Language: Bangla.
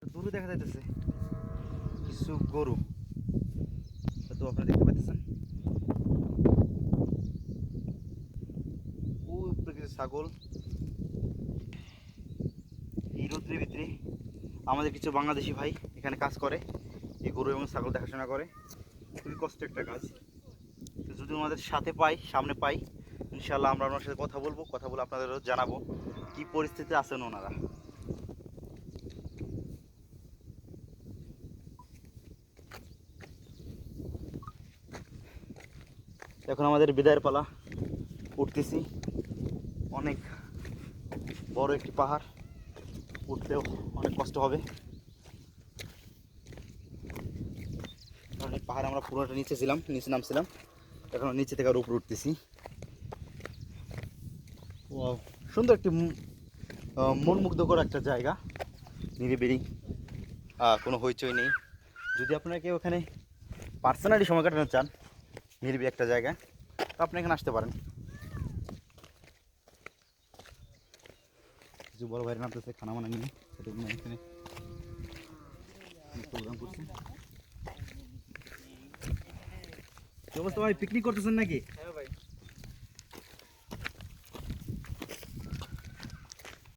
দূরে দেখা যাইতেছে কিছু গরু, তো আপনারা দেখতে পাচ্ছেন। ওই উপরে কিছু ছাগল। এই রোদ্রের ভিতরে আমাদের কিছু বাংলাদেশি ভাই এখানে কাজ করে, এই গরু এবং ছাগল দেখাশোনা করে। খুবই কষ্টের একটা কাজ। তো যদি আমাদের সাথে পাই, সামনে পাই, ইনশাল্লাহ আমরা ওনার সাথে কথা বলবো, কথা বলে আপনাদেরও জানাবো কি পরিস্থিতি আছেন ওনারা। এখন আমাদের বিদায়ের পালা, উঠতেছি। অনেক বড় একটি পাহাড়, উঠতেও অনেক কষ্ট হবে, কারণ এই পাহাড়ে আমরা পুরোটা নিচে ছিলাম, নিচে নামছিলাম, এখন নিচে থেকে আর উপরে উঠতেছি। ওয়াও, সুন্দর একটি মন মুগ্ধকর একটা জায়গা, নিরিবিলি, কোনো হইচই নেই। যদি আপনারা কেউ এখানে পার্সোনালি সময় কাটানো চান, নিরিবিলি একটা জায়গা, তো আপনি এখানে আসতে পারেন। কিছু বড় ভাইয়ের নামতেছে খানা মানা নিয়ে, এখানে প্রোগ্রাম করছে। কি অবস্থা ভাই, পিকনিক করতেছেন নাকি?